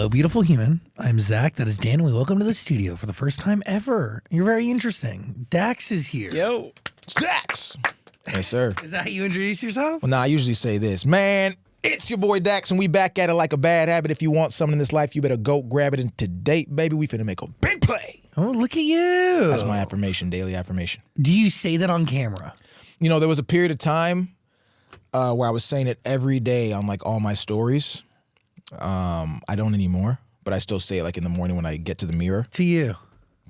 Hello, beautiful human. I'm Zach. That is Dan. We welcome to the studio for the first time ever. You're very interesting. Dax is here. Yo. It's Dax. Yes, sir. Is that how you introduce yourself? Well, I usually say this. Man, it's your boy Dax, and we back at it like a bad habit. If you want something in this life, you better go grab it. And today, baby, we finna make a big play. Oh, look at you. That's my affirmation, daily affirmation. Do you say that on camera? You know, there was a period of time where I was saying it every day on like all my stories. I don't anymore, but I still say it like in the morning when I get to the mirror. To you?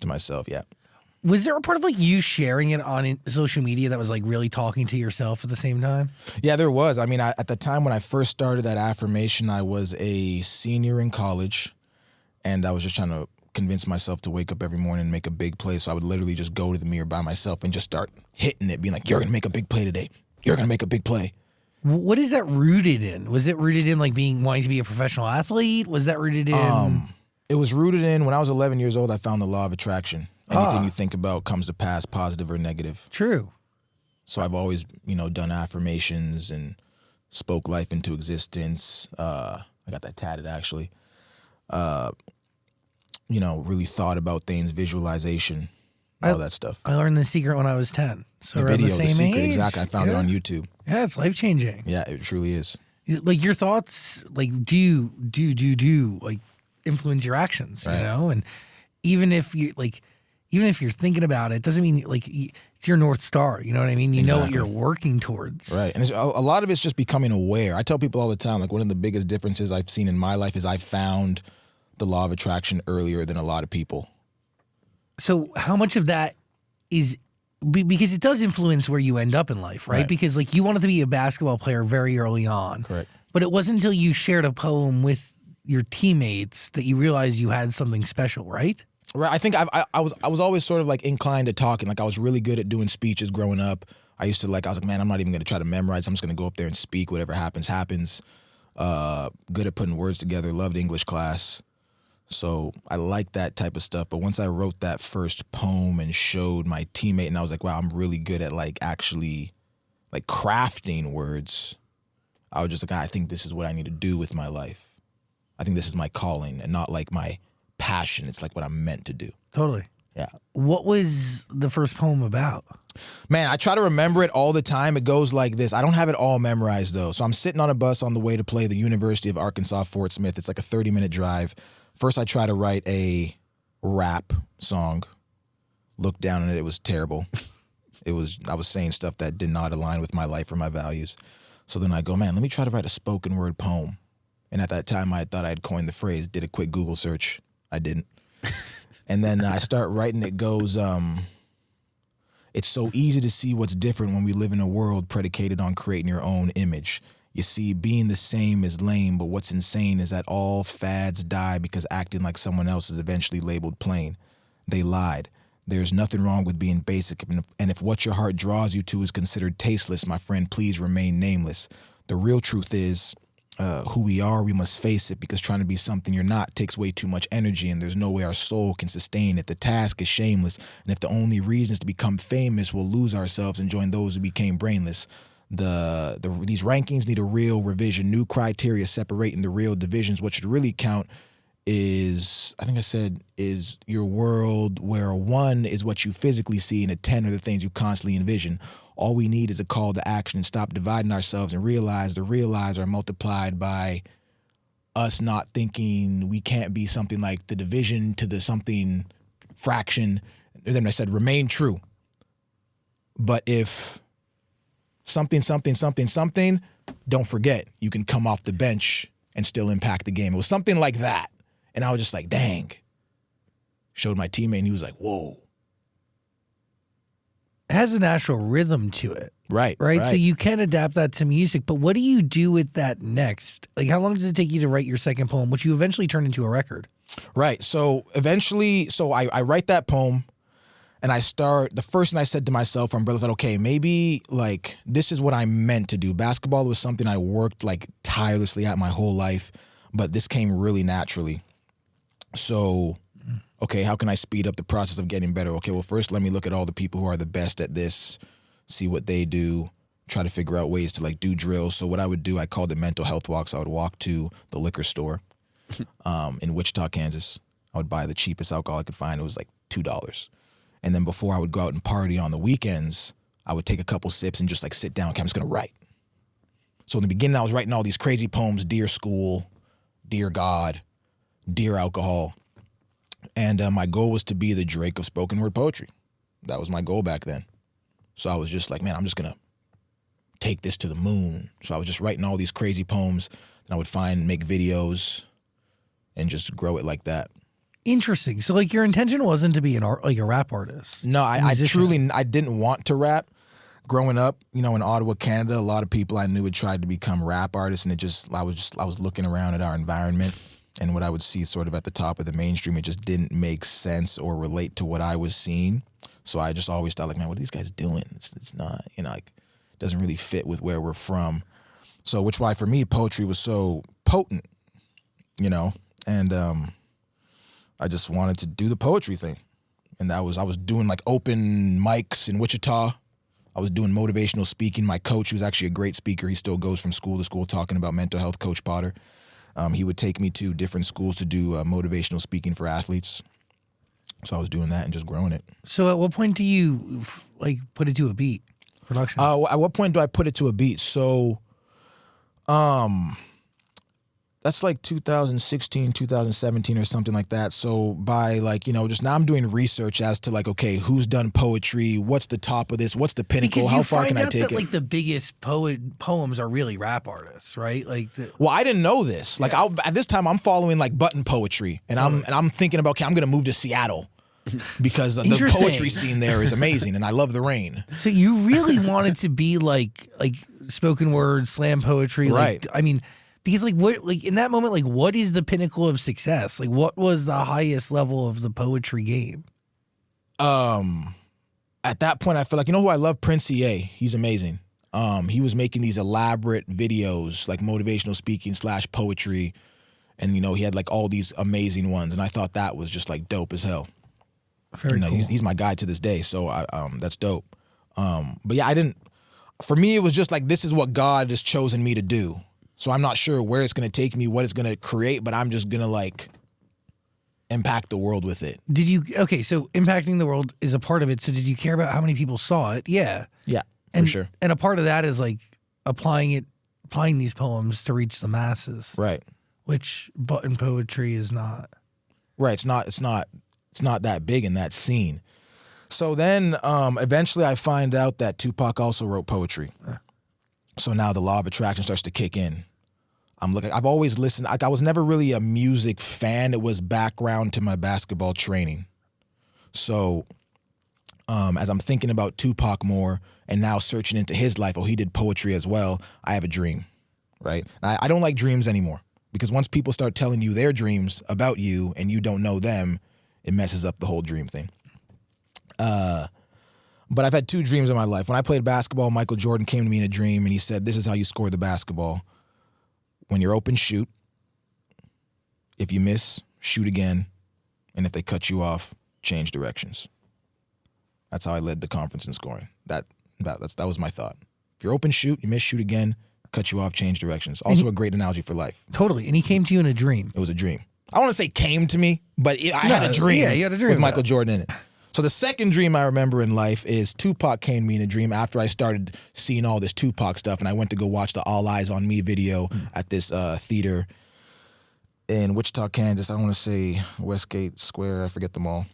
To myself, yeah. Was there a part of like you sharing it on social media that was like really talking to yourself at the same time? Yeah, there was. I mean, at the time when I first started that affirmation, I was a senior in college, and I was just trying to convince myself to wake up every morning and make a big play. So I would literally just go to the mirror by myself and just start hitting it, being like, you're going to make a big play today. You're going to make a big play. What is that rooted in? Was it rooted in like wanting to be a professional athlete? Was that rooted in? It was rooted in when I was 11 years old, I found the law of attraction. Anything you think about comes to pass, positive or negative. True. So I've always, done affirmations and spoke life into existence. I got that tatted actually. Really thought about things, visualization, all that stuff. I learned The Secret when I was 10. So The we're video, the same The Secret, age. exactly. I found it on YouTube. Yeah, it's life-changing. Yeah, it truly is. Like your thoughts, like do like influence your actions, Right. And even if you're thinking about it, doesn't mean like it's your North Star. You know what I mean? You know what you're working towards. Right. And a lot of it's just becoming aware. I tell people all the time, like one of the biggest differences I've seen in my life is I found the law of attraction earlier than a lot of people. So how much of that is because it does influence where you end up in life, right? Because like you wanted to be a basketball player very early on. Correct. But it wasn't until you shared a poem with your teammates that you realized you had something special, right? Right. I think I was always sort of like inclined to talking. Like I was really good at doing speeches growing up. I was like, man, I'm not even going to try to memorize. I'm just going to go up there and speak. Whatever happens, happens. Good at putting words together. Loved English class. So I like that type of stuff. But once I wrote that first poem and showed my teammate, and I was like, wow, I'm really good at like actually like crafting words. I was just like, I think this is what I need to do with my life. I think this is my calling and not like my passion. It's like what I'm meant to do. Totally. Yeah. What was the first poem about? Man, I try to remember it all the time. It goes like this. I don't have it all memorized though. So I'm sitting on a bus on the way to play the University of Arkansas, Fort Smith. It's like a 30-minute drive. First, I try to write a rap song. Looked down and it was terrible. I was saying stuff that did not align with my life or my values. So then I go, man, let me try to write a spoken word poem. And at that time, I thought I had coined the phrase, did a quick Google search. I didn't. And then I start writing, it goes, it's so easy to see what's different when we live in a world predicated on creating your own image. You see, being the same is lame, but what's insane is that all fads die because acting like someone else is eventually labeled plain. They lied. There's nothing wrong with being basic, and if what your heart draws you to is considered tasteless, my friend, please remain nameless. The real truth is, who we are, we must face it, because trying to be something you're not takes way too much energy, and there's no way our soul can sustain it. The task is shameless, and if the only reason is to become famous, we'll lose ourselves and join those who became brainless. These rankings need a real revision, new criteria separating the real divisions. What should really count is, I think I said, is your world where a 1 is what you physically see and a 10 are the things you constantly envision. All we need is a call to action and stop dividing ourselves and realize the realize are multiplied by us not thinking we can't be something like the division to the something fraction. And then I said, remain true. But if something, don't forget, you can come off the bench and still impact the game. It was something like that. And I was just like, dang. Showed my teammate and he was like, whoa. It has a natural rhythm to it. Right. So you can adapt that to music, but what do you do with that next? Like how long does it take you to write your second poem, which you eventually turn into a record? Right. So eventually, I write that poem. And the first thing I said to myself, I'm like, okay, maybe like this is what I'm meant to do. Basketball was something I worked like tirelessly at my whole life, but this came really naturally. So, okay, how can I speed up the process of getting better? Okay, well, first let me look at all the people who are the best at this, see what they do, try to figure out ways to like do drills. So what I would do, I called it mental health walks. I would walk to the liquor store in Wichita, Kansas. I would buy the cheapest alcohol I could find. It was like $2. And then before I would go out and party on the weekends, I would take a couple sips and just like sit down. Okay, I'm just going to write. So in the beginning, I was writing all these crazy poems, Dear School, Dear God, Dear Alcohol. And my goal was to be the Drake of spoken word poetry. That was my goal back then. So I was just like, man, I'm just going to take this to the moon. So I was just writing all these crazy poems. And I would make videos and just grow it like that. Interesting. So like your intention wasn't to be a rap artist. No, I didn't want to rap. Growing up, in Ottawa, Canada, a lot of people I knew had tried to become rap artists, and I was looking around at our environment, and what I would see sort of at the top of the mainstream, it just didn't make sense or relate to what I was seeing. So I just always thought, like, man, what are these guys doing? It's not, like, it doesn't really fit with where we're from. So, which why for me, poetry was so potent, and I just wanted to do the poetry thing. And I was doing like open mics in Wichita. I was doing motivational speaking. My coach, who's actually a great speaker, he still goes from school to school talking about mental health, Coach Potter. He would take me to different schools to do motivational speaking for athletes. So I was doing that and just growing it. So at what point do you put it to a beat? Production? At what point do I put it to a beat? So that's like 2016, 2017 or something like that. So by just now I'm doing research as to okay, who's done poetry? What's the top of this? What's the pinnacle? How far can I take it? Like the biggest poems are really rap artists, right? Well, I didn't know this. At this time I'm following button poetry and I'm thinking about, okay, I'm going to move to Seattle because the poetry scene there is amazing and I love the rain. So you really wanted to be like spoken word, slam poetry. Right. Because in that moment, what is the pinnacle of success? What was the highest level of the poetry game? At that point, I feel like, who I love? Prince EA. He's amazing. He was making these elaborate videos, motivational speaking / poetry. And, he had all these amazing ones. And I thought that was just dope as hell. Very cool. He's my guy to this day. So that's dope. But yeah, for me, it was just this is what God has chosen me to do. So I'm not sure where it's going to take me, what it's going to create, but I'm just going to impact the world with it. So impacting the world is a part of it. So did you care about how many people saw it? Yeah. Yeah, for sure. And a part of that is applying these poems to reach the masses. Right. Which button poetry is not. Right. It's not that big in that scene. So then eventually I find out that Tupac also wrote poetry. So now the law of attraction starts to kick in. I've always listened. I was never really a music fan. It was background to my basketball training. So as I'm thinking about Tupac more and now searching into his life, he did poetry as well, I have a dream, right? I don't like dreams anymore because once people start telling you their dreams about you and you don't know them, it messes up the whole dream thing. But I've had two dreams in my life. When I played basketball, Michael Jordan came to me in a dream and he said, this is how you score the basketball. When you're open, shoot. If you miss, shoot again. And if they cut you off, change directions. That's how I led the conference in scoring. That was my thought. If you're open, shoot. You miss, shoot again. Cut you off, change directions. Also a great analogy for life. Totally. And he came to you in a dream. It was a dream. I don't want to say came to me, but I had a dream. Yeah, you had a dream with Michael Jordan in it. So the second dream I remember in life is Tupac came to me in a dream after I started seeing all this Tupac stuff, and I went to go watch the All Eyes on Me video at this theater in Wichita, Kansas. I don't want to say Westgate Square. I forget them all.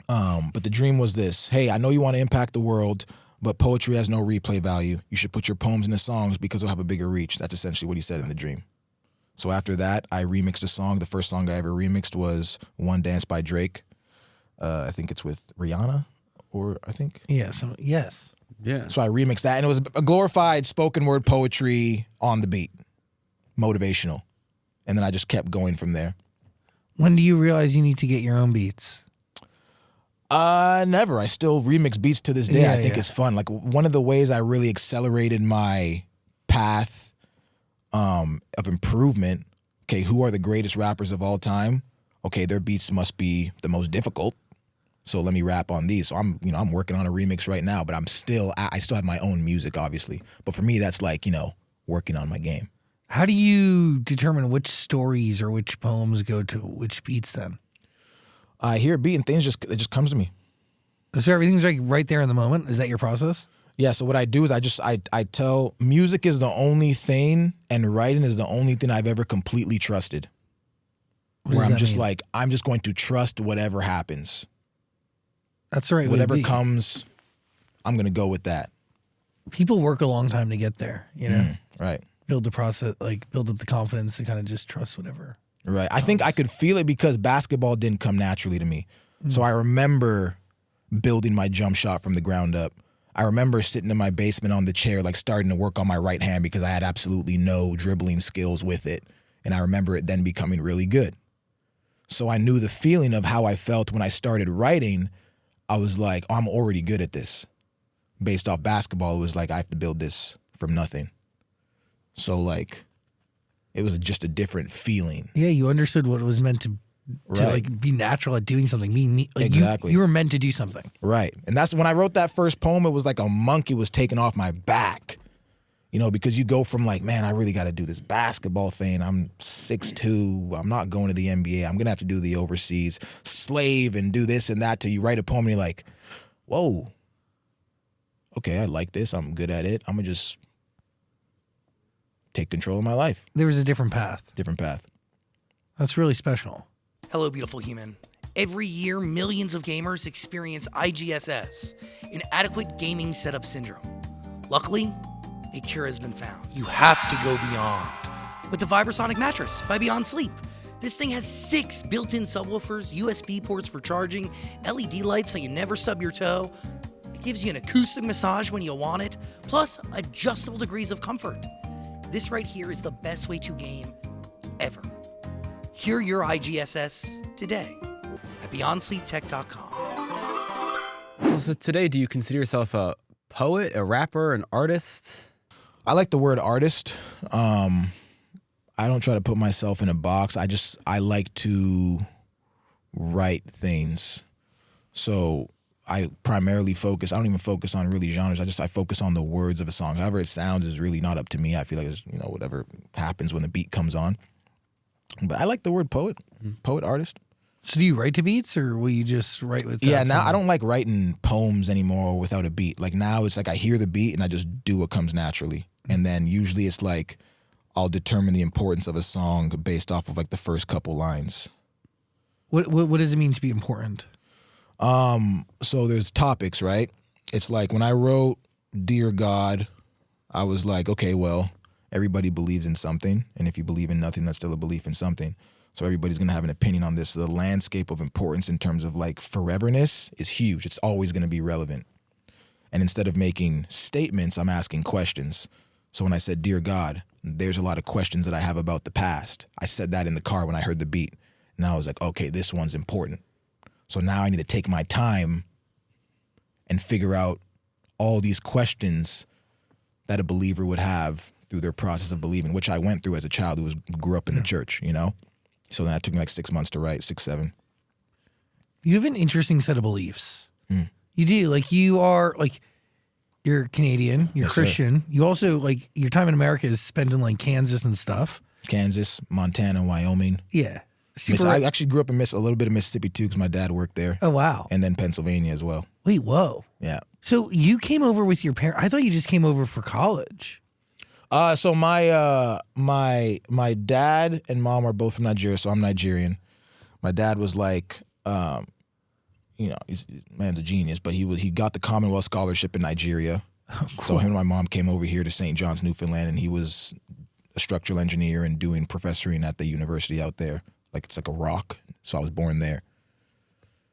But the dream was this. Hey, I know you want to impact the world, but poetry has no replay value. You should put your poems into songs because they'll have a bigger reach. That's essentially what he said in the dream. So after that, I remixed a song. The first song I ever remixed was One Dance by Drake. I think it's with Rihanna, Yes. Yes. Yeah. So I remixed that, and it was a glorified spoken word poetry on the beat, motivational. And then I just kept going from there. When do you realize you need to get your own beats? Never. I still remix beats to this day. I think it's fun. One of the ways I really accelerated my path of improvement, okay, who are the greatest rappers of all time? Okay, their beats must be the most difficult. So let me rap on these. So I'm working on a remix right now, but I still have my own music, obviously. But for me, that's working on my game. How do you determine which stories or which poems go to which beats then? I hear a beat and it just comes to me. So everything's like right there in the moment? Is that your process? Yeah, so what I do is I tell music is the only thing and writing is the only thing I've ever completely trusted. Where I'm just like, I'm just going to trust whatever happens. That's the right way Whatever to be. comes, I'm going to go with that. People work a long time to get there, you know? Right. Build the process, like build up the confidence to kind of just trust whatever. Right. I think I could feel it because basketball didn't come naturally to me. So I remember building my jump shot from the ground up. I remember sitting in my basement on the chair, like starting to work on my right hand because I had absolutely no dribbling skills with it. And I remember it then becoming really good. So I knew the feeling of how I felt when I started writing. I was like, oh, I'm already good at this. Based off basketball, it was like I have to build this from nothing. So like, it was just a different feeling. Yeah, you understood what it was meant to Right. like be natural at doing something. Like Exactly. You were meant to do something. Right. And that's when I wrote that first poem, it was like a monkey was taken off my back. You know, because you go from like, man, I really got to do this basketball thing. I'm 6'2". I'm not going to the NBA. I'm going to have to do the overseas slave and do this and that till you write a poem and you're like, whoa, okay, I like this. I'm good at it. I'm going to just take control of my life. There was a different path. Different path. That's really special. Hello, beautiful human. Every year, millions of gamers experience IGSS, inadequate gaming setup syndrome. Luckily, a cure has been found. You have to go beyond. With the Vibrasonic mattress by Beyond Sleep. This thing has 6 built-in subwoofers, USB ports for charging, LED lights so you never stub your toe. It gives you an acoustic massage when you want it, plus adjustable degrees of comfort. This right here is the best way to game ever. Cure your IGSS today at BeyondSleepTech.com. Well, so today, do you consider yourself a poet, a rapper, an artist? I like the word artist. I don't try to put myself in a box. I like to write things. So I primarily focus, I don't even focus on really genres. I focus on the words of a song. However it sounds is really not up to me. I feel like it's, you know, whatever happens when the beat comes on. But I like the word poet, poet, artist. So do you write to beats or will you just write with Yeah, now I don't like writing poems anymore without a beat. Like now it's like I hear the beat and I just do what comes naturally. And then usually it's like I'll determine the importance of a song based off of like the first couple lines. What does it mean to be important? So there's topics, right? It's like when I wrote Dear God, I was like, okay, well, everybody believes in something. And if you believe in nothing, that's still a belief in something. So everybody's going to have an opinion on this. So the landscape of importance in terms of like foreverness is huge. It's always going to be relevant. And instead of making statements, I'm asking questions. So when I said, Dear God, there's a lot of questions that I have about the past. I said that in the car when I heard the beat. And I was like, okay, this one's important. So now I need to take my time and figure out all these questions that a believer would have through their process of believing, which I went through as a child who grew up in the church, you know? So then that took me like 6 months to write, 6, 7. You have an interesting set of beliefs. You do. Like you are like, you're Canadian, you're Yes, sir. Christian. You also like your time in America is spent in like Kansas and stuff. Kansas, Montana, Wyoming. Yeah. Super. I actually grew up in a little bit of Mississippi too because my dad worked there. Oh, wow. And then Pennsylvania as well. Wait, whoa. Yeah. So you came over with your parents. I thought you just came over for college. So my dad and mom are both from Nigeria, so I'm Nigerian. My dad was like, you know, man's a genius, but he got the Commonwealth Scholarship in Nigeria. Oh, cool. So him and my mom came over here to St. John's, Newfoundland, and he was a structural engineer and doing professoring at the university out there. Like it's like a rock. So I was born there.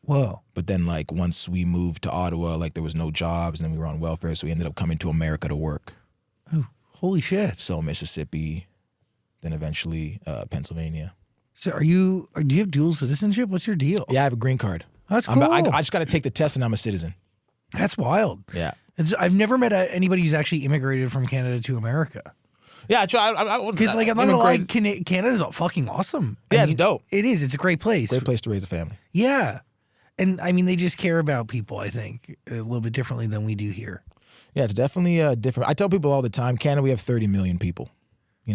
Whoa. But then like once we moved to Ottawa, like there was no jobs and then we were on welfare. So we ended up coming to America to work. Oh, holy shit. So Mississippi, then eventually Pennsylvania. So do you have dual citizenship? What's your deal? Yeah, I have a green card. That's cool. I just got to take the test and I'm a citizen. That's wild. Yeah. I've never met anybody who's actually immigrated from Canada to America. Yeah, I try. Because like I'm not gonna lie, Canada's fucking awesome. Yeah, it's dope. It is. It's a great place. Great place to raise a family. Yeah, and I mean they just care about people. I think a little bit differently than we do here. Yeah, it's definitely different. I tell people all the time, Canada, we have 30 million people.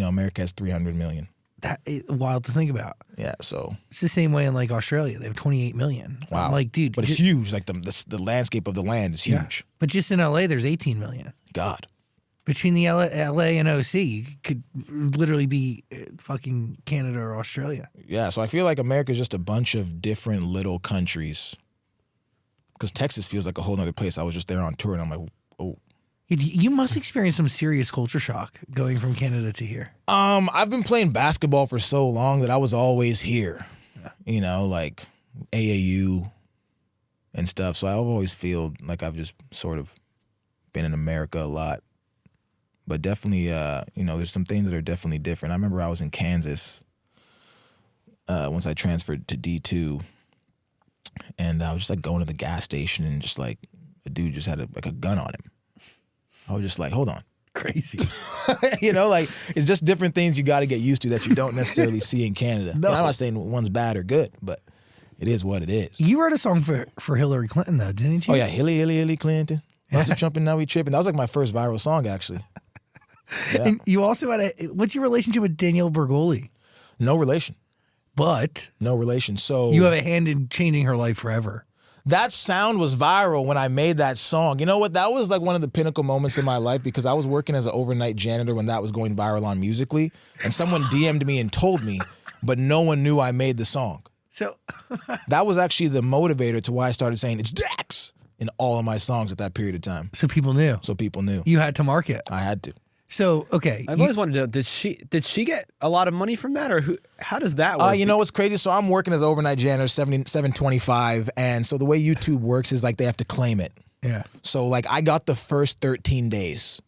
America has 300 million. That is wild to think about. Yeah, so It's the same way in like Australia. They have 28 million. wow. I'm like, dude. But it's huge. Like the landscape of the land is huge. But just in LA, there's 18 million. God. Between the LA and OC, you could literally be fucking Canada or Australia. Yeah, so I feel like America is just a bunch of different little countries. Because Texas feels like a whole other place. I was just there on tour, and I'm like, oh. You must experience some serious culture shock going from Canada to here. I've been playing basketball for so long that I was always here. Like AAU and stuff. So I've always feel like I've just sort of been in America a lot. But definitely, there's some things that are definitely different. I remember I was in Kansas once I transferred to D2. And I was just like going to the gas station and just like a dude just had a gun on him. I was just like, hold on. Crazy. Like it's just different things you got to get used to that you don't necessarily see in Canada. No. And I'm not saying one's bad or good, but it is what it is. You wrote a song for Hillary Clinton, though, didn't you? Oh, yeah. Hillary Clinton. Lots of trumping, now we tripping. That was like my first viral song, actually. Yeah. And you also had what's your relationship with Danielle Bergoli? No relation. But No relation. So you have a hand in changing her life forever. that sound was viral when I made that song. You know what? That was like one of the pinnacle moments in my life because I was working as an overnight janitor when that was going viral on Musical.ly, and someone DM'd me and told me, but no one knew I made the song. So That was actually the motivator to why I started saying it's Dax in all of my songs at that period of time. so people knew. So people knew. You had to market. I had to. So, okay. I've always wanted to know, did she get a lot of money from that, or how does that work? You know what's crazy? So I'm working as an overnight janitor, 725, and so the way YouTube works is like they have to claim it. Yeah. So like I got the first 13 days.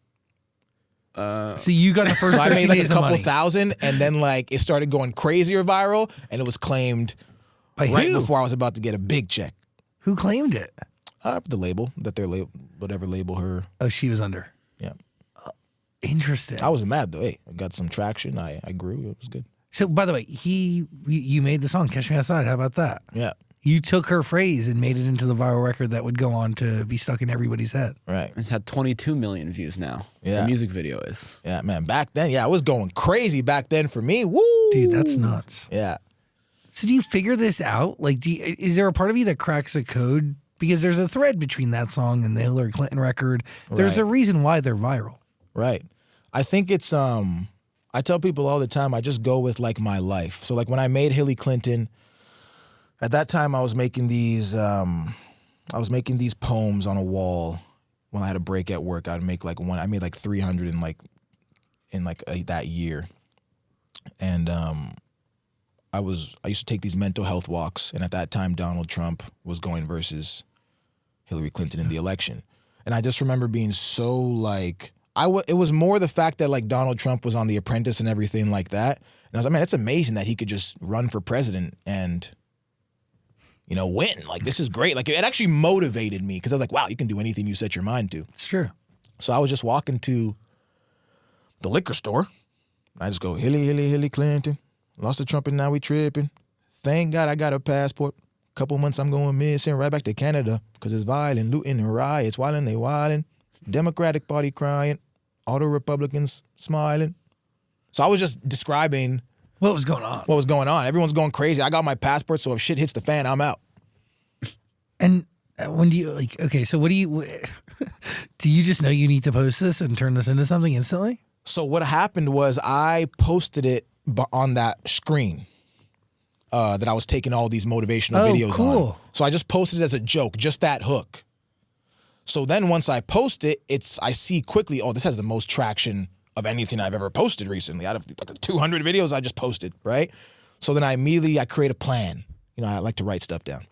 So you got the first So I 13 made like a days of couple money. thousand, and then like it started going crazier viral, and it was claimed By right who? before I was about to get a big check. Who claimed it? The label that they're whatever label her. Oh, she was under. Yeah, Interesting. I wasn't mad though. Hey, I got some traction. I grew. It was good. So, by the way, you made the song "Catch Me Outside." How about that? Yeah, You took her phrase and made it into the viral record that would go on to be stuck in everybody's head. right. It's had 22 million views now. Yeah. The music video is. Yeah, man. Back then, yeah, I was going crazy back then for me. Woo, Dude, that's nuts. Yeah. So, do you figure this out? Like, is there a part of you that cracks a code? Because there's a thread between that song and the Hillary Clinton record. There's Right. a reason why they're viral. Right. I think it's I tell people all the time I just go with like my life. So like when I made Hillary Clinton, at that time I was making these poems on a wall. When I had a break at work, I'd make like I made like 300 in that year. And I used to take these mental health walks, and at that time Donald Trump was going versus Hillary Clinton in the election. And I just remember being so like it was more the fact that like Donald Trump was on The Apprentice and everything like that. And I was like, man, it's amazing that he could just run for president and, win. Like, this is great. Like, it actually motivated me because I was like, wow, you can do anything you set your mind to. It's true. So I was just walking to the liquor store. I just go, Hillary Clinton. Lost the Trump and now we tripping. Thank God I got a passport. Couple months I'm going missing. Right back to Canada because it's violent, looting and riots. Wildin', they wildin'. Democratic Party crying. All the Republicans smiling. So I was just describing What was going on? what was going on. Everyone's going crazy. I got my passport, so if shit hits the fan, I'm out. And when do you okay? So what do you do? You just know you need to post this and turn this into something instantly? So what happened was I posted it on that screen that I was taking all these motivational videos cool. on. So I just posted it as a joke, just that hook. So then once I post it, I see quickly, this has the most traction of anything I've ever posted recently. Out of like 200 videos I just posted, right? So then I create a plan. I like to write stuff down.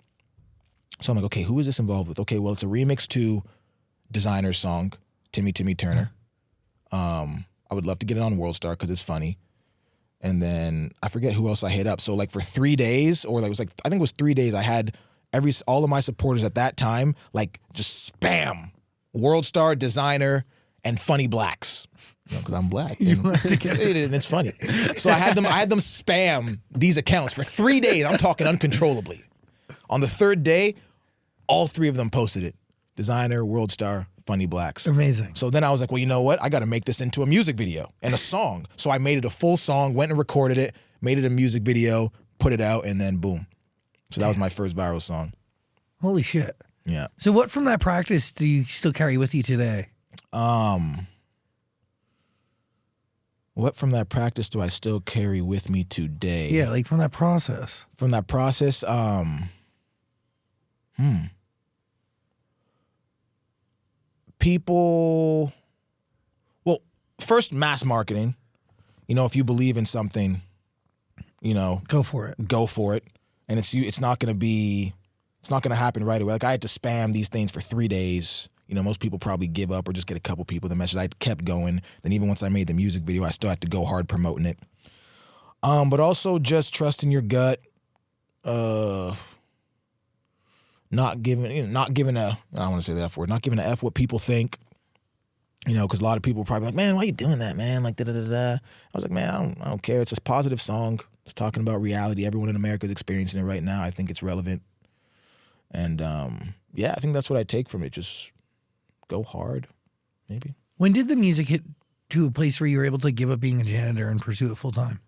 So I'm like, okay, who is this involved with? Okay, well, it's a remix to Designer's song, Timmy Turner. I would love to get it on World Star because it's funny. And then I forget who else I hit up. So like for 3 days, or like I think it was 3 days, I had all of my supporters at that time, like just spam World Star, Designer, and Funny Blacks. Because I'm black. And it's funny. So I had them spam these accounts for 3 days. I'm talking uncontrollably. On the third day, all three of them posted it. Designer, World Star, Funny Blacks. Amazing. So then I was like, well, you know what? I got to make this into a music video and a song. So I made it a full song, went and recorded it, made it a music video, put it out, and then boom. So that was my first viral song. Holy shit. Yeah. So what from that practice do you still carry with you today? What from that practice do I still carry with me today? Yeah, like from that process. From that process, people, well, first, mass marketing. You know, if you believe in something, you know, Go for it. go for it. And it's not going to happen right away. Like, I had to spam these things for 3 days. You know, most people probably give up or just get a couple people the message. I kept going. Then even once I made the music video, I still had to go hard promoting it. But also just trusting your gut. Not giving a, I don't want to say the F word, not giving a F what people think. You know, because a lot of people are probably like, man, why are you doing that, man? Like, da-da-da-da. I was like, man, I don't care. It's a positive song. It's talking about reality. Everyone in America is experiencing it right now. I think it's relevant. And, yeah, I think that's what I take from it. Just go hard, maybe. When did the music hit to a place where you were able to give up being a janitor and pursue it full time?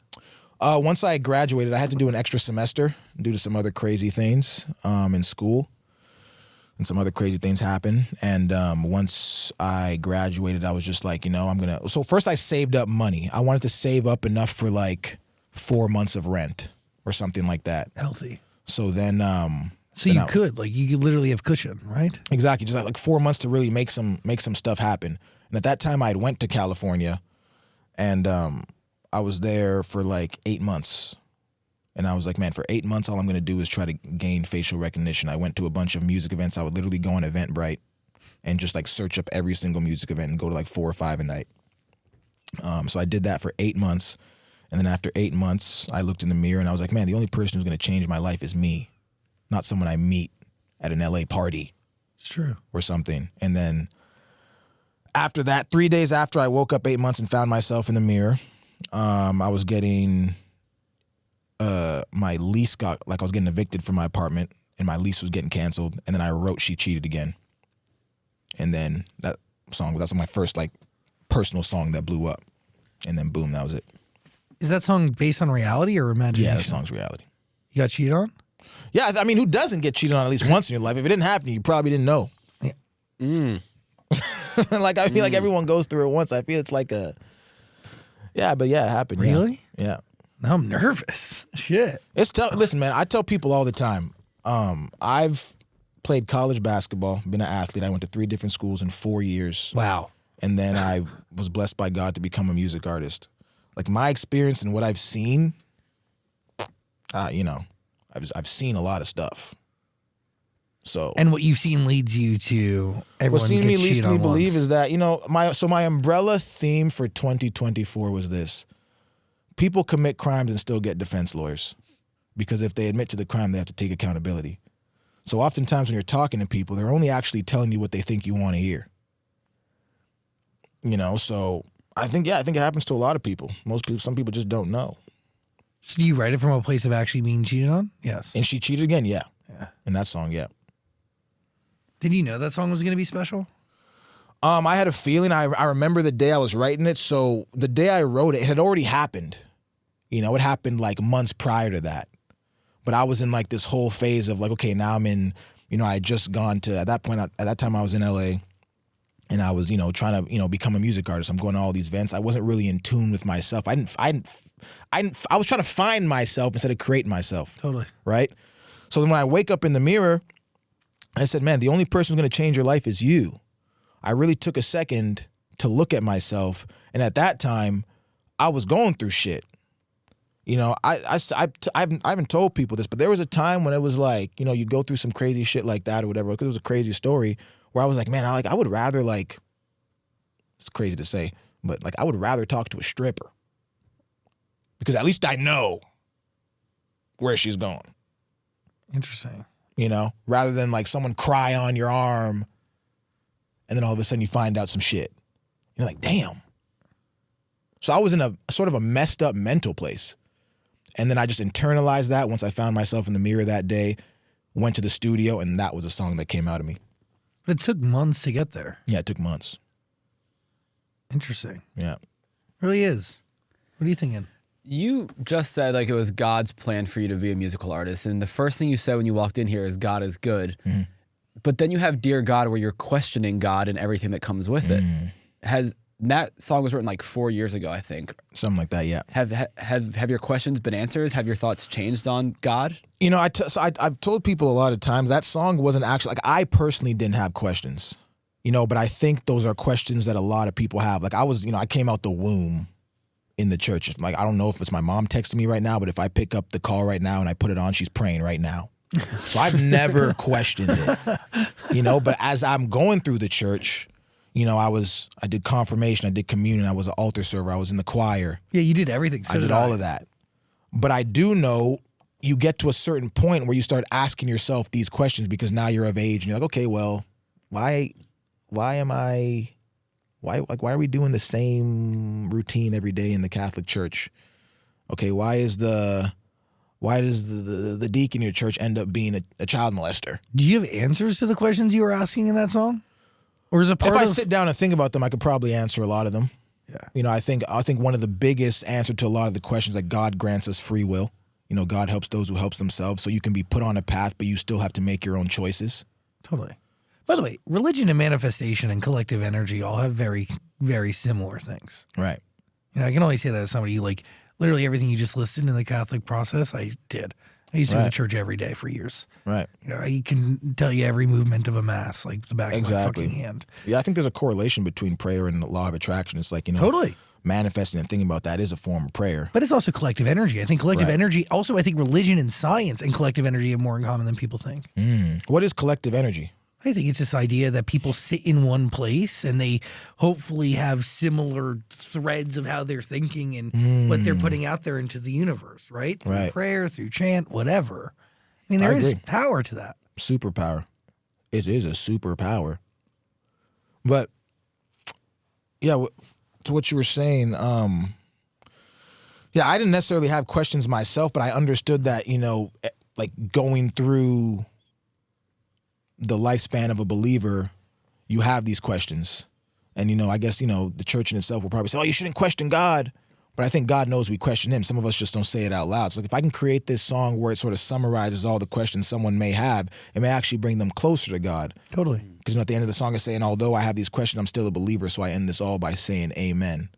Once I graduated, I had to do an extra semester due to some other crazy things in school. And some other crazy things happened. And once I graduated, I was just like, you know, so first I saved up money. I wanted to save up enough for like 4 months of rent or something like that. Healthy. So then... So you could literally have cushion, right? Exactly. Just like 4 months to really make some stuff happen. And at that time I went to California and I was there for like 8 months. And I was like, man, for 8 months, all I'm going to do is try to gain facial recognition. I went to a bunch of music events. I would literally go on Eventbrite and just like search up every single music event and go to like 4 or 5 a night. So I did that for 8 months. And then after 8 months, I looked in the mirror and I was like, man, the only person who's going to change my life is me, not someone I meet at an LA party. It's true. Or something. And then after that, 3 days after I woke up 8 months and found myself in the mirror, I was getting... my lease I was getting evicted from my apartment and my lease was getting canceled. And then I wrote She Cheated Again. And then that's my first like personal song that blew up. And then boom, that was it. Is that song based on reality or imagination? Yeah, that song's reality. You got cheated on? Yeah, I mean, who doesn't get cheated on at least once in your life? If it didn't happen, you probably didn't know. Yeah. Like, I feel like everyone goes through it once. I feel it's like a... Yeah, but yeah, it happened. Really? Yeah. Now I'm nervous. Shit. Listen, man, I tell people all the time, I've played college basketball, been an athlete. I went to 3 different schools in 4 years. Wow. And then I was blessed by God to become a music artist. Like, my experience and what I've seen, you know, I've seen a lot of stuff. So, And what you've seen leads you to everyone what seen me gets leads cheated me on believe once. is that, you know, my umbrella theme for 2024 was this. People commit crimes and still get defense lawyers because if they admit to the crime, they have to take accountability. So oftentimes when you're talking to people, they're only actually telling you what they think you want to hear. You know, so I think it happens to a lot of people. Some people just don't know. So do you write it from a place of actually being cheated on? Yes. And She Cheated Again, yeah. Yeah. In that song, yeah. Did you know that song was going to be special? I had a feeling. I remember the day I was writing it. So the day I wrote it, it had already happened. You know, it happened like months prior to that. But I was in like this whole phase of like, okay, now I'm in, you know, I had just gone to, at that time I was in LA and I was, you know, trying to, you know, become a music artist. I'm going to all these events. I wasn't really in tune with myself. I was trying to find myself instead of creating myself. Totally. Right? So then when I wake up in the mirror, I said, man, the only person who's going to change your life is you. I really took a second to look at myself. And at that time, I was going through shit. You know, I haven't told people this, but there was a time when it was like, you know, you go through some crazy shit like that or whatever, because it was a crazy story where I was like, man, I would rather like, it's crazy to say, but like I would rather talk to a stripper because at least I know where she's going. Interesting. You know, rather than like someone cry on your arm and then all of a sudden you find out some shit. You're like, damn. So I was in a sort of a messed up mental place. And then I just internalized that once I found myself in the mirror that day, went to the studio, and that was a song that came out of me. But it took months to get there. Yeah, it took months. Interesting. Yeah. Really is. What are you thinking? You just said like it was God's plan for you to be a musical artist, and the first thing you said when you walked in here is God is good. Mm-hmm. But then you have Dear God where you're questioning God and everything that comes with it. That song was written like 4 years ago, I think. Something like that, yeah. Have your questions been answered? Have your thoughts changed on God? You know, I've told people a lot of times that song wasn't actually, like, I personally didn't have questions, you know, but I think those are questions that a lot of people have. Like, I came out the womb in the church. Like, I don't know if it's my mom texting me right now, but if I pick up the call right now and I put it on, she's praying right now. So I've never questioned it, you know, but as I'm going through the church, you know, I did confirmation, I did communion, I was an altar server, I was in the choir. Yeah, you did everything. So I did all of that. But I do know you get to a certain point where you start asking yourself these questions because now you're of age and you're like, okay, well, why are we doing the same routine every day in the Catholic Church? Okay, why does the deacon in your church end up being a child molester? Do you have answers to the questions you were asking in that song? Or is it part If I of... sit down and think about them, I could probably answer a lot of them. Yeah. You know, I think one of the biggest answer to a lot of the questions that God grants us free will. You know, God helps those who helps themselves. So you can be put on a path, but you still have to make your own choices. Totally. By the way, religion and manifestation and collective energy all have very, very similar things. Right. You know, I can only say that as somebody who, like, literally everything you just listed in the Catholic process, I did. I used to go to church every day for years. Right. You know, I can tell you every movement of a mass, like the back of my fucking hand. Yeah, I think there's a correlation between prayer and the law of attraction. It's like, you know, Totally. manifesting and thinking about that is a form of prayer. But it's also collective energy. I think collective energy, also I think religion and science and collective energy have more in common than people think. What is collective energy? I think it's this idea that people sit in one place and they hopefully have similar threads of how they're thinking and what they're putting out there into the universe, right? Through prayer, through chant, whatever. I mean, there is power to that. Superpower. It is a superpower. But, yeah, to what you were saying, yeah, I didn't necessarily have questions myself, but I understood that, you know, like going through the lifespan of a believer, you have these questions. And, you know, I guess, you know, the church in itself will probably say, oh, you shouldn't question God. But I think God knows we question him. Some of us just don't say it out loud. So like, if I can create this song where it sort of summarizes all the questions someone may have, it may actually bring them closer to God. Totally. Because, you know, at the end of the song is saying, although I have these questions, I'm still a believer. So I end this all by saying amen.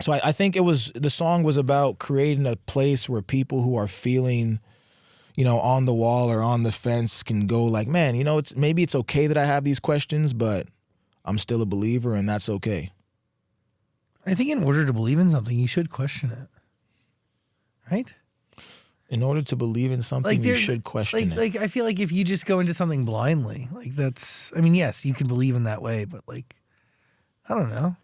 So I think the song was about creating a place where people who are feeling, you know, on the wall or on the fence can go like, man, you know, maybe it's okay that I have these questions, but I'm still a believer and that's okay. I think in order to believe in something, you should question it. Right? In order to believe in something, you should question it. Like, I feel like if you just go into something blindly, like I mean, yes, you can believe in that way, but like, I don't know.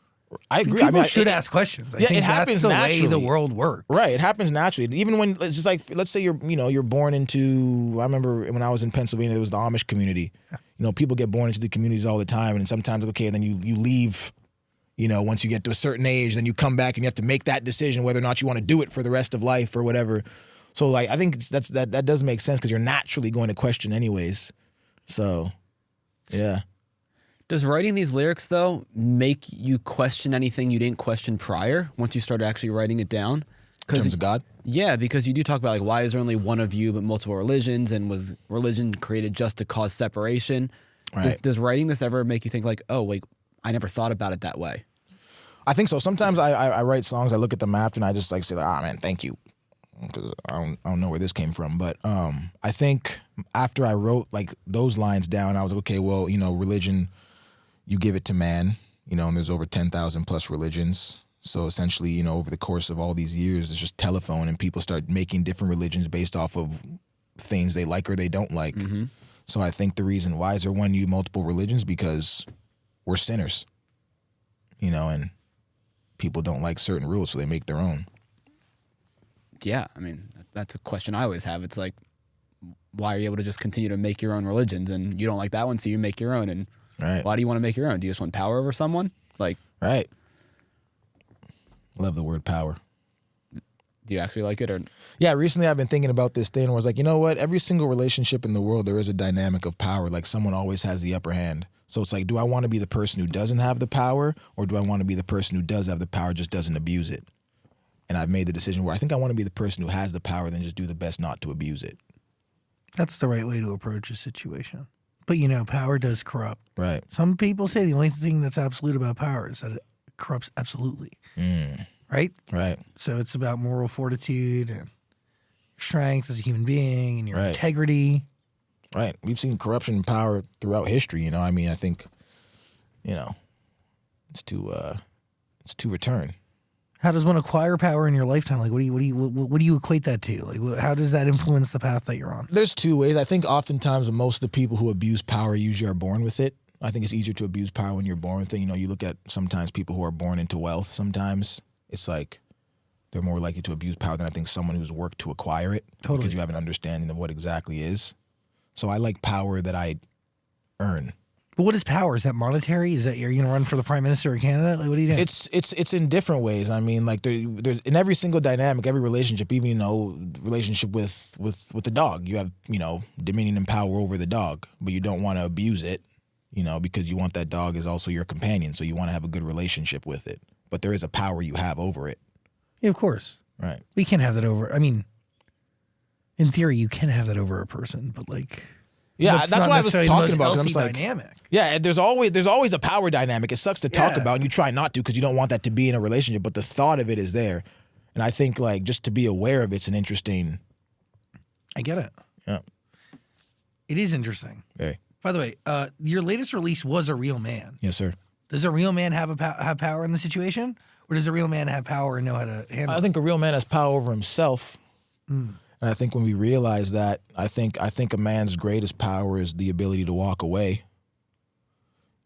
I agree. People should ask questions. I think it happens that's the naturally. way the world works. Right. It happens naturally. Even when it's just like, let's say you're born into, I remember when I was in Pennsylvania, there was the Amish community. You know, people get born into the communities all the time. And sometimes, okay, and then you leave, you know, once you get to a certain age, then you come back and you have to make that decision whether or not you want to do it for the rest of life or whatever. So like, I think that does make sense because you're naturally going to question anyways. So, yeah. Does writing these lyrics, though, make you question anything you didn't question prior once you started actually writing it down? In terms of God? Yeah, because you do talk about, like, why is there only one of you but multiple religions, and was religion created just to cause separation? Right. Does writing this ever make you think, like, oh, wait, I never thought about it that way? I think so. Sometimes I write songs, I look at them after, and I just like say, man, thank you. Because I don't know where this came from. But I think after I wrote, like, those lines down, I was like, okay, well, you know, religion, you give it to man, you know, and there's over 10,000 plus religions. So essentially, you know, over the course of all these years, it's just telephone and people start making different religions based off of things they like or they don't like. Mm-hmm. So I think the reason why is there one you multiple religions because we're sinners, you know, and people don't like certain rules, so they make their own. Yeah, I mean, that's a question I always have. It's like, why are you able to just continue to make your own religions and you don't like that one, so you make your own? And right. Why do you want to make your own? Do you just want power over someone? Like, right. Love the word power. Do you actually like it? Or Yeah, recently I've been thinking about this thing where I was like, you know what? Every single relationship in the world, there is a dynamic of power. Like someone always has the upper hand. So it's like, do I want to be the person who doesn't have the power, or do I want to be the person who does have the power, just doesn't abuse it? And I've made the decision where I think I want to be the person who has the power, then just do the best not to abuse it. That's the right way to approach a situation. But, you know, power does corrupt. Right. Some people say the only thing that's absolute about power is that it corrupts absolutely. Right? Right. So it's about moral fortitude and strength as a human being and your Right. integrity. Right. We've seen corruption and power throughout history, you know. I mean, I think, you know, it's to return. How does one acquire power in your lifetime? Like, what do you equate that to? Like, how does that influence the path that you're on? There's two ways. I think oftentimes most of the people who abuse power usually are born with it. I think it's easier to abuse power when you're born with it. You know, you look at sometimes people who are born into wealth. Sometimes it's like they're more likely to abuse power than I think someone who's worked to acquire it. Totally. Because you have an understanding of what exactly is. So I like power that I earn. But what is power? Is that monetary? Is that you're going to run for the prime minister of Canada? Like, what are you doing? It's in different ways. I mean, like there's in every single dynamic, every relationship, even, you know, relationship with the dog, you have, you know, dominion and power over the dog, but you don't want to abuse it, you know, because you want that dog is also your companion, so you want to have a good relationship with it. But there is a power you have over it. Yeah, of course. Right. We can't have that over. I mean, in theory, you can have that over a person, but like, Yeah, that's that's not what I was necessarily the talking most about. 'Cause I'm healthy just like, dynamic. yeah, there's always a power dynamic. It sucks to talk Yeah. about, and you try not to because you don't want that to be in a relationship. But the thought of it is there, and I think like just to be aware of it's an interesting. I get it. Yeah. It is interesting. Very. By the way, your latest release was A Real Man. Yes, sir. Does a real man have have power in the situation, or does a real man have power and know how to handle I it? think a real man has power over himself. And I think when we realize that, I think a man's greatest power is the ability to walk away.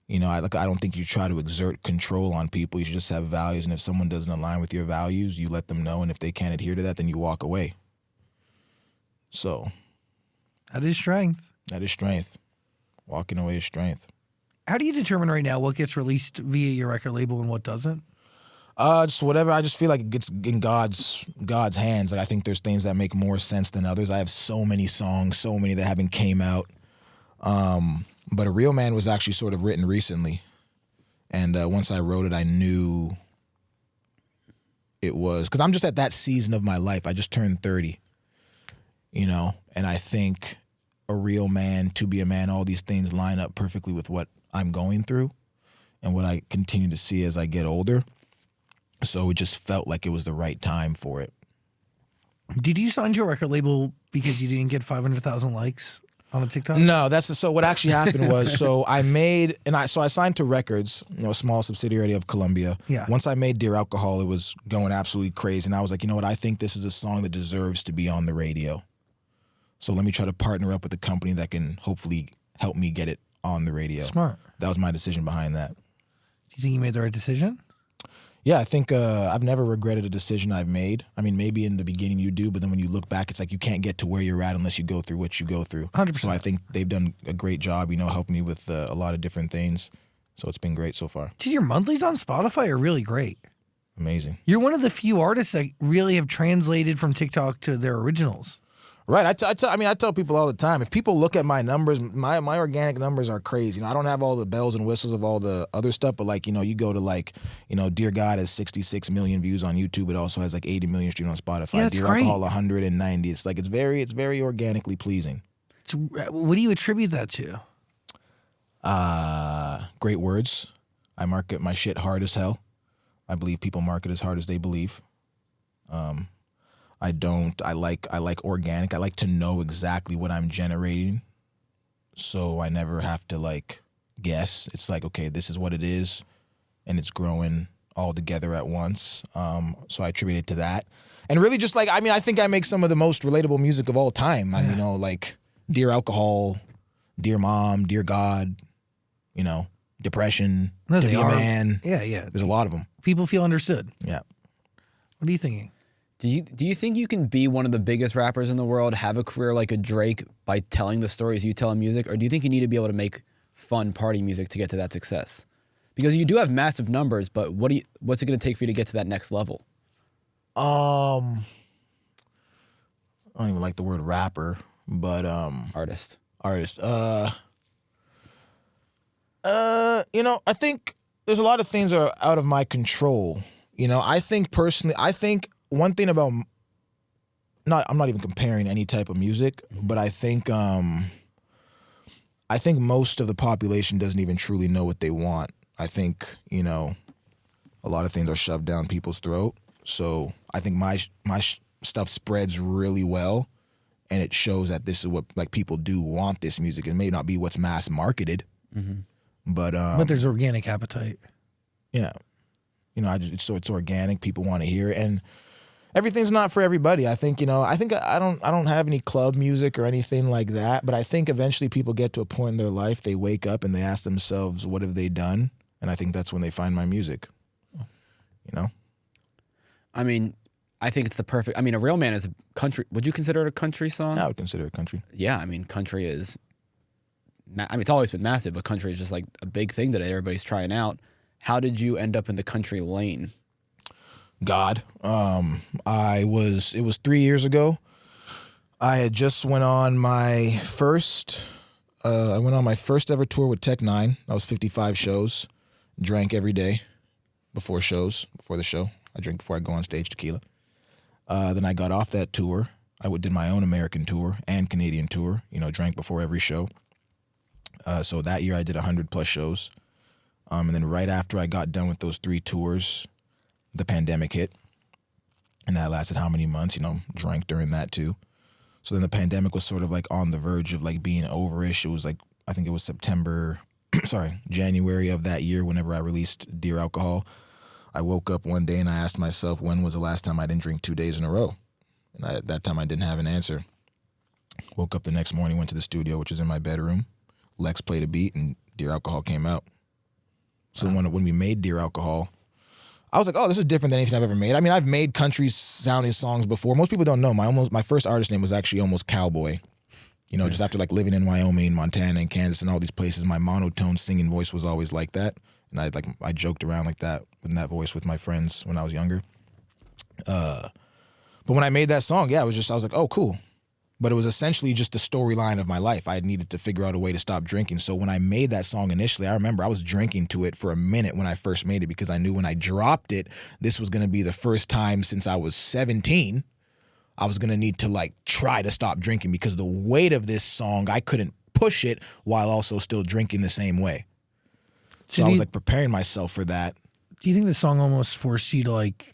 You know, I don't think you try to exert control on people. You should just have values, and if someone doesn't align with your values, you let them know, and if they can't adhere to that, then you walk away. So That is strength. that is strength. Walking away is strength. How do you determine right now what gets released via your record label and what doesn't? Just whatever. I just feel like it gets in God's hands. Like I think there's things that make more sense than others. I have so many songs, so many that haven't came out. But A Real Man was actually sort of written recently, and once I wrote it, I knew it was because I'm just at that season of my life. I just turned 30, you know, and I think a real man, to be a man, all these things line up perfectly with what I'm going through and what I continue to see as I get older. So it just felt like it was the right time for it. Did you sign to a record label because you didn't get 500,000 likes on a TikTok? No, so what actually happened was, I signed to Records, you know, a small subsidiary of Columbia. Yeah. Once I made Dear Alcohol, it was going absolutely crazy. And I was like, you know what? I think this is a song that deserves to be on the radio. So let me try to partner up with a company that can hopefully help me get it on the radio. Smart. That was my decision behind that. Do you think you made the right decision? Yeah, I think I've never regretted a decision I've made. I mean, maybe in the beginning you do, but then when you look back, it's like you can't get to where you're at unless you go through what you go through. 100%. So I think they've done a great job, you know, helping me with a lot of different things. So it's been great so far. Dude, your monthlies on Spotify are really great. Amazing. You're one of the few artists that really have translated from TikTok to their originals. Right. I tell people all the time, if people look at my numbers, my organic numbers are crazy. You know, I don't have all the bells and whistles of all the other stuff, but like, you know, you go to like, you know, Dear God has 66 million views on YouTube. It also has like 80 million streams on Spotify. Yeah, that's Dear great. Alcohol 190. It's like it's very organically pleasing. What do you attribute that to? Great words. I market my shit hard as hell. I believe people market as hard as they believe. I like organic. I like to know exactly what I'm generating, so I never have to like guess. It's like, okay, this is what it is, and it's growing all together at once. So I attribute it to that. And really just like, I mean, I think I make some of the most relatable music of all time. You know, like Dear Alcohol, Dear Mom, Dear God, you know, Depression, No, To they Be a are. Man. Yeah. There's a lot of them. People feel understood. Yeah. What are you thinking? Do you think you can be one of the biggest rappers in the world, have a career like a Drake by telling the stories you tell in music, or do you think you need to be able to make fun party music to get to that success? Because you do have massive numbers, but what's it going to take for you to get to that next level? I don't even like the word rapper, but Artist. I think there's a lot of things that are out of my control. I think personally, one thing about I'm not even comparing any type of music, but I think most of the population doesn't even truly know what they want. I think, a lot of things are shoved down people's throat. So I think my stuff spreads really well, and it shows that this is what like people do want this music. It may not be what's mass marketed, but there's organic appetite. Yeah, it's organic. People want to hear it, and everything's not for everybody. I think I don't have any club music or anything like that, but I think eventually people get to a point in their life, they wake up and they ask themselves, what have they done? And I think that's when they find my music. I mean, I think it's the perfect. I mean, A Real Man is a country. Would you consider it a country song? I would consider it country. Yeah, I mean, country is. I mean, it's always been massive, but country is just like a big thing that everybody's trying out. How did you end up in the country lane? God, it was 3 years ago. I had just went on my first ever tour with Tech 9. That was 55 shows. Drank every day before the show. I drink before I go on stage, tequila. Then I got off that tour. I did my own American tour and Canadian tour, drank before every show. So that year I did 100+ shows. And then right after I got done with those 3 tours, the pandemic hit. And that lasted how many months? Drank during that too. So then the pandemic was sort of like on the verge of like being over-ish. It was like, I think it was January of that year whenever I released Dear Alcohol. I woke up one day and I asked myself, when was the last time I didn't drink 2 days in a row? And at that time I didn't have an answer. Woke up the next morning, went to the studio, which is in my bedroom. Lex played a beat and Dear Alcohol came out. So when we made Dear Alcohol, I was like, oh, this is different than anything I've ever made. I mean, I've made country sounding songs before. Most people don't know. My first artist name was actually Almost Cowboy. Just after like living in Wyoming, Montana, and Kansas and all these places, my monotone singing voice was always like that. And I joked around like that with that voice with my friends when I was younger. But when I made that song, I was like, oh, cool. But it was essentially just the storyline of my life. I needed to figure out a way to stop drinking. So when I made that song initially, I remember I was drinking to it for a minute when I first made it because I knew when I dropped it, this was going to be the first time since I was 17, I was going to need to like try to stop drinking because the weight of this song, I couldn't push it while also still drinking the same way. So I was like preparing myself for that. Do you think the song almost forced you to like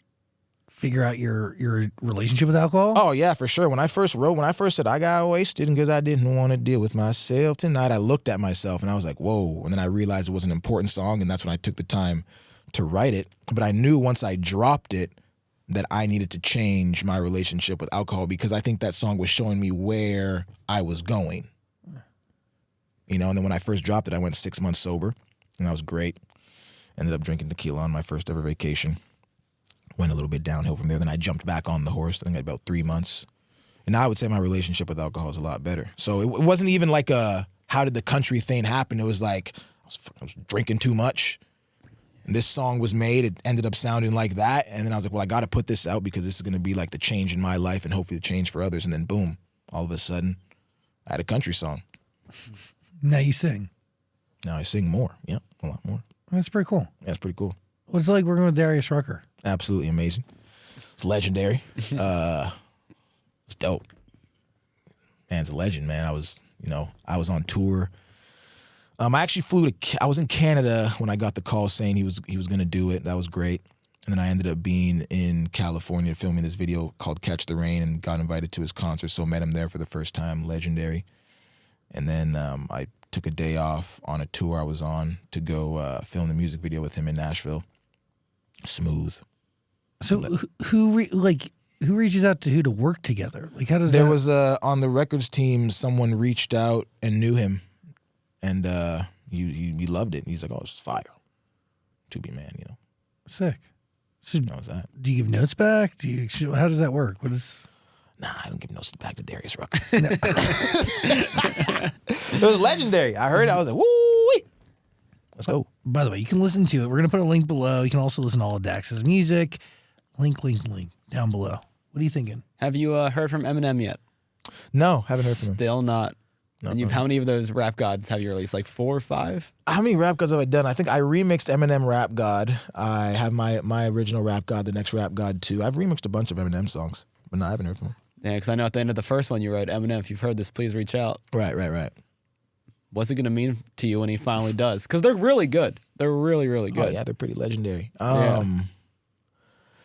figure out your relationship with alcohol? Oh, yeah, for sure. When I first said I got wasted because I didn't want to deal with myself tonight, I looked at myself and I was like, whoa. And then I realized it was an important song, and that's when I took the time to write it. But I knew once I dropped it that I needed to change my relationship with alcohol because I think that song was showing me where I was going. And then when I first dropped it, I went 6 months sober, and that was great. Ended up drinking tequila on my first ever vacation. Went a little bit downhill from there. Then I jumped back on the horse, I think about 3 months. And now I would say my relationship with alcohol is a lot better. So it wasn't even like how did the country thing happen? It was like I was drinking too much. And this song was made. It ended up sounding like that. And then I was like, well, I got to put this out because this is going to be like the change in my life and hopefully the change for others. And then boom, all of a sudden, I had a country song. Now you sing. Now I sing more. Yeah, a lot more. That's pretty cool. Yeah, it's pretty cool. What's it like working with Darius Rucker? Absolutely amazing. It's legendary. It's dope. Man's a legend, man. I was on tour. I actually I was in Canada when I got the call saying he was going to do it. That was great. And then I ended up being in California filming this video called Catch the Rain and got invited to his concert. So met him there for the first time. Legendary. And then I took a day off on a tour I was on to go film the music video with him in Nashville. Smooth. So who reaches out to who to work together? Like how does there that... was on the records team someone reached out and knew him, and he loved it. He's like, oh, it's fire. To be man, Sick. So that was that. Do you give notes back? How does that work? Nah, I don't give notes back to Darius Rucker. It was legendary. I heard it. I was like, woo! Let's go. By the way, you can listen to it. We're going to put a link below. You can also listen to all of Dax's music. Link down below. What are you thinking? Have you heard from Eminem yet? No, haven't heard from him. Still not. No, And how many of those Rap Gods have you released? Like 4 or 5? How many Rap Gods have I done? I think I remixed Eminem Rap God. I have my original Rap God, the next Rap God 2. I've remixed a bunch of Eminem songs, but no, I haven't heard from him. Yeah, because I know at the end of the first one you wrote, Eminem, if you've heard this, please reach out. Right. What's it going to mean to you when he finally does? Because they're really good. They're really, really good. Oh, yeah, they're pretty legendary.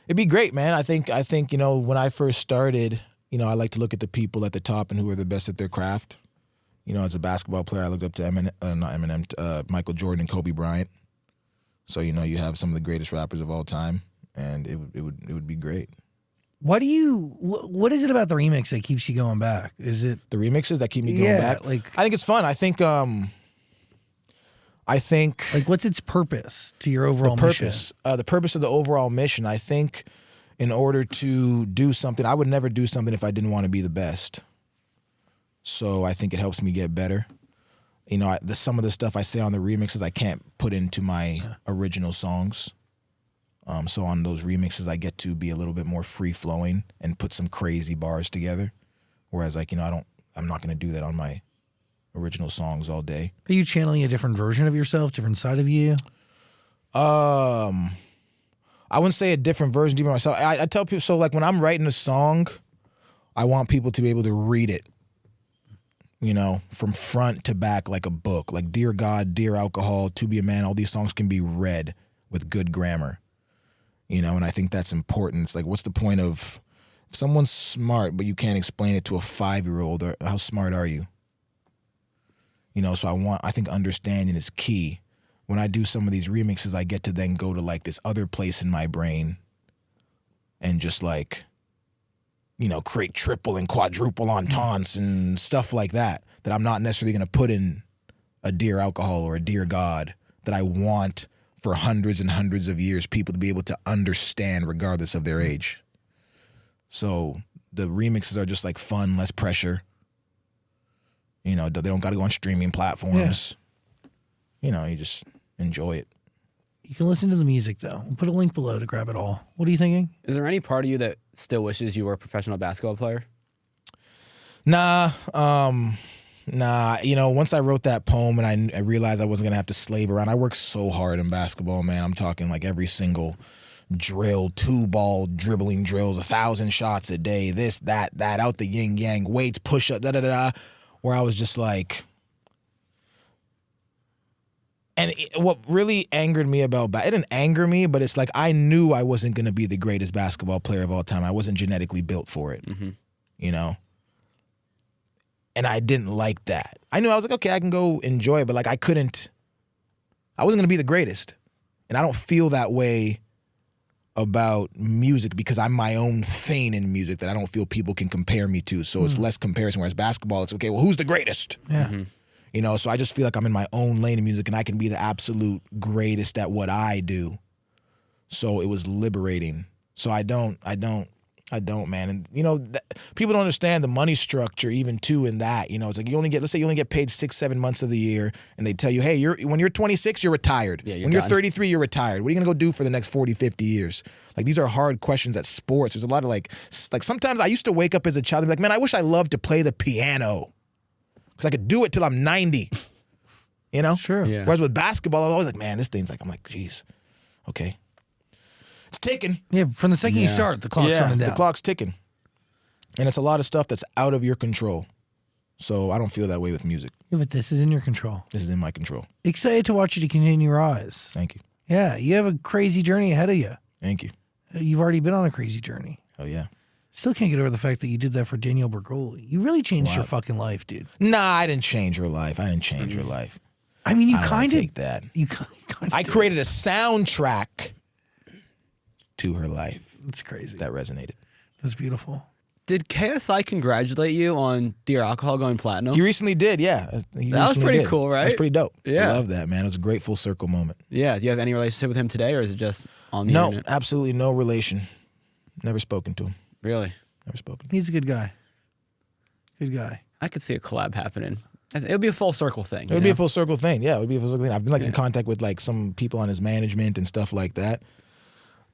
It'd be great, man. I think when I first started, I like to look at the people at the top and who are the best at their craft. As a basketball player, I looked up to Michael Jordan and Kobe Bryant. So you have some of the greatest rappers of all time, and it would be great. What is it about the remix that keeps you going back? Is it the remixes that keep me going back? I think it's fun. I think what's its purpose to your overall mission? The purpose of the overall mission, I think, in order to do something, I would never do something if I didn't want to be the best. So I think it helps me get better. Some of the stuff I say on the remixes I can't put into my original songs. So on those remixes, I get to be a little bit more free flowing and put some crazy bars together. Whereas, I'm not going to do that on my original songs all day. Are you channeling a different version of yourself, different side of you? I wouldn't say a different version of myself. I tell people, so like when I'm writing a song, I want people to be able to read it, from front to back like a book. Like Dear God, Dear Alcohol, To Be a Man, all these songs can be read with good grammar. And I think that's important. It's like, what's the point of, if someone's smart, but you can't explain it to a 5-year-old, or how smart are you? So I think understanding is key. When I do some of these remixes, I get to then go to like this other place in my brain and just like, create triple and quadruple ententes and stuff like that I'm not necessarily going to put in a Dear Alcohol or a Dear God, that I want for hundreds and hundreds of years people to be able to understand regardless of their age. So the remixes are just like fun, less pressure. They don't got to go on streaming platforms. You just enjoy it. You can listen to the music, though. We'll put a link below to grab it all. What are you thinking? Is there any part of you that still wishes you were a professional basketball player? Nah. Once I wrote that poem and I realized I wasn't going to have to slave around, I worked so hard in basketball, man. I'm talking like every single drill, 2-ball dribbling drills, 1,000 shots a day, this, that, out the yin-yang, weights, push-up, da-da-da-da, where I was just like... And what really angered me about it didn't anger me, but it's like I knew I wasn't going to be the greatest basketball player of all time. I wasn't genetically built for it, And I didn't like that. I knew I was like, okay, I can go enjoy it, but like I wasn't going to be the greatest. And I don't feel that way about music because I'm my own thing in music that I don't feel people can compare me to. So it's less comparison, whereas basketball, it's okay, well, who's the greatest? Yeah. So I just feel like I'm in my own lane of music and I can be the absolute greatest at what I do. So it was liberating. So I don't, man. And, people don't understand the money structure even too in that. It's like let's say you only get paid 6-7 months of the year and they tell you, hey, when you're 26, you're retired. Yeah, when you're 33, you're retired. What are you going to go do for the next 40, 50 years? Like, these are hard questions at sports. There's a lot of like sometimes I used to wake up as a child and be like, man, I wish I loved to play the piano. Because I could do it till I'm 90, Sure. Yeah. Whereas with basketball, I was always like, man, this thing's like, I'm like, geez, okay. It's ticking. Yeah, from the second you start, the clock's running down. The clock's ticking. And it's a lot of stuff that's out of your control. So I don't feel that way with music. Yeah, but this is in your control. This is in my control. Excited to watch you to continue your rise. Thank you. Yeah, you have a crazy journey ahead of you. Thank you. You've already been on a crazy journey. Oh, yeah. Still can't get over the fact that you did that for Danielle Bergoli. You really changed your fucking life, dude. Nah, I didn't change her life. I didn't change her life. I mean, you I don't kind of take that. You kind of. I created a soundtrack to her life. That's crazy. That resonated. That's beautiful. Did KSI congratulate you on Dear Alcohol going platinum? He recently did, yeah. That was pretty cool, right? That was pretty dope. Yeah. I love that, man. It was a great full circle moment. Yeah. Do you have any relationship with him today, or is it just on the No, internet? absolutely no relation. Never spoken to him. Really? Never spoken. He's a good guy. Good guy. I could see a collab happening. It would be a full circle thing. It would be a full circle thing. Yeah, it would be a full circle thing. I've been in contact with like some people on his management and stuff like that,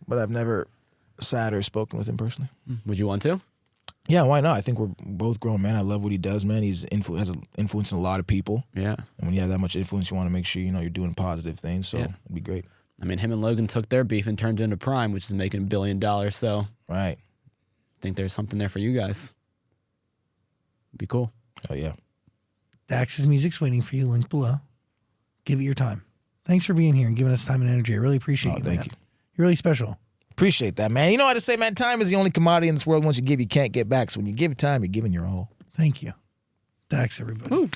but I've never sat or spoken with him personally. Would you want to? Yeah, why not? I think we're both grown men. I love what he does, man. He's has an influence on a lot of people. Yeah. And when you have that much influence, you want to make sure you're doing positive things. So it'd be great. I mean, him and Logan took their beef and turned it into Prime, which is making $1 billion. So right. I think there's something there for you guys. It'd be cool. Oh yeah. Dax's music's waiting for you. Link below. Give it your time. Thanks for being here and giving us time and energy. I really appreciate you. Thank you. You're really special. Appreciate that, man. You know how to say, man, time is the only commodity in this world once you give, you can't get back. So when you give time, you're giving your all. Thank you. Dax, everybody. Woo.